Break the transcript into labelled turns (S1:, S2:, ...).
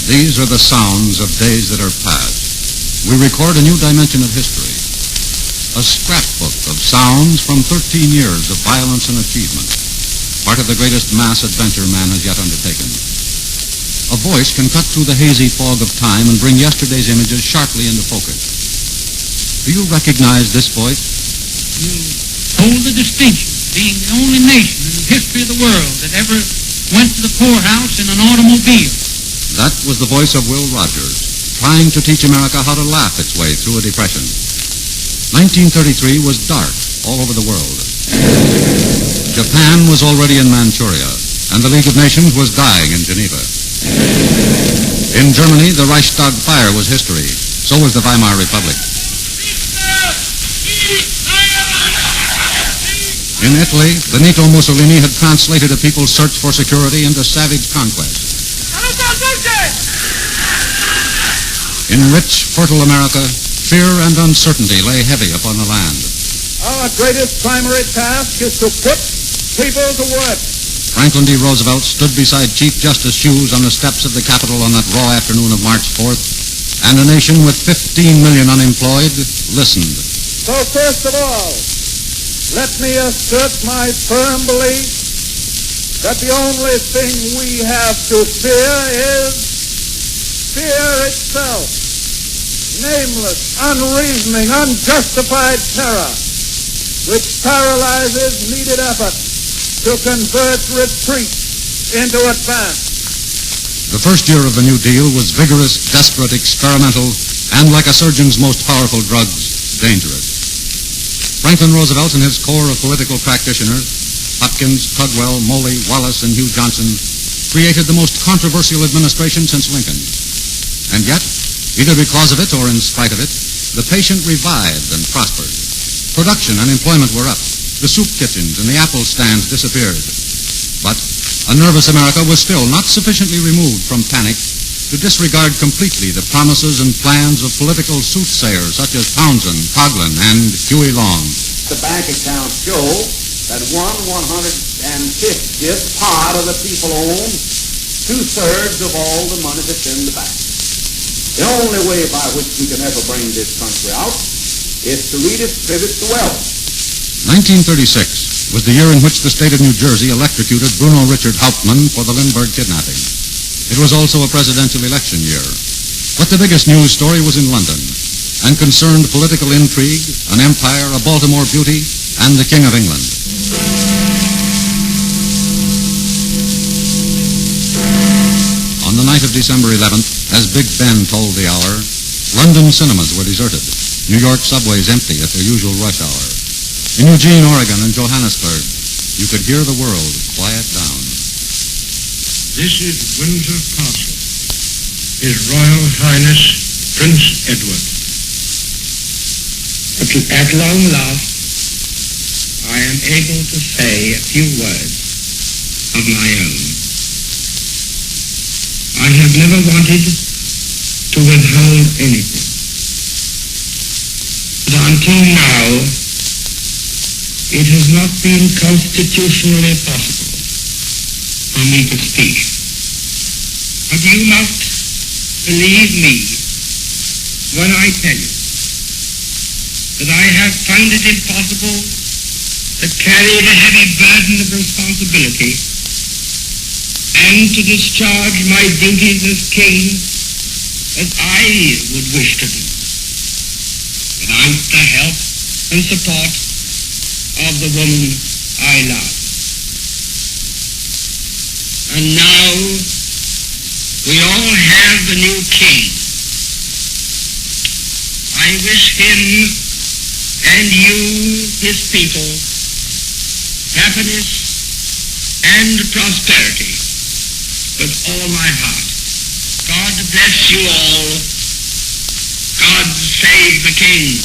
S1: These are the sounds of days that are past. We record a new dimension of history, a scrapbook of sounds from 13 years of violence and achievement, part of the greatest mass adventure man has yet undertaken. A voice can cut through the hazy fog of time and bring yesterday's images sharply into focus. Do you recognize this voice?
S2: You hold the distinction of being the only nation in the history of the world that ever went to the poorhouse in an automobile.
S1: That was the voice of Will Rogers, trying to teach America how to laugh its way through a depression. 1933 was dark all over the world. Japan was already in Manchuria, and the League of Nations was dying in Geneva. In Germany, the Reichstag fire was history. So was the Weimar Republic. In Italy, Benito Mussolini had translated a people's search for security into savage conquest. In rich, fertile America, fear and uncertainty lay heavy upon the land.
S3: Our greatest primary task is to put people to work.
S1: Franklin D. Roosevelt stood beside Chief Justice Hughes on the steps of the Capitol on that raw afternoon of March 4th, and a nation with 15 million unemployed listened.
S3: So first of all, let me assert my firm belief that the only thing we have to fear is fear itself. Nameless, unreasoning, unjustified terror, which paralyzes needed effort to convert retreat into advance.
S1: The first year of the New Deal was vigorous, desperate, experimental, and like a surgeon's most powerful drugs, dangerous. Franklin Roosevelt and his corps of political practitioners, Hopkins, Tugwell, Moley, Wallace, and Hugh Johnson, created the most controversial administration since Lincoln. And yet, either because of it or in spite of it, the patient revived and prospered. Production and employment were up. The soup kitchens and the apple stands disappeared. But a nervous America was still not sufficiently removed from panic to disregard completely the promises and plans of political soothsayers such as Townsend, Coghlan, and Huey Long.
S4: The bank accounts show that 1/150th part of the people own 2/3 of all the money that's in the bank. The only way by which we can ever bring this country out is to redistribute the wealth.
S1: 1936 was the year in which the state of New Jersey electrocuted Bruno Richard Hauptmann for the Lindbergh kidnapping. It was also a presidential election year. But the biggest news story was in London and concerned political intrigue, an empire, a Baltimore beauty, and the King of England. On the night of December 11th, as Big Ben tolled the hour, London cinemas were deserted, New York subways empty at their usual rush hour. In Eugene, Oregon, and Johannesburg, you could hear the world quiet down.
S2: This is Windsor Castle. His Royal Highness Prince Edward. At long last, I am able to say a few words of my own. I have never wanted to withhold anything. But until now, it has not been constitutionally possible for me to speak. But you must believe me when I tell you that I have found it impossible to carry the heavy burden of responsibility and to discharge my duties as king as I would wish to do, without the help and support of the woman I love. And now we all have the new king. I wish him and you, his people, happiness and prosperity with all my heart. God bless you all. God save the king.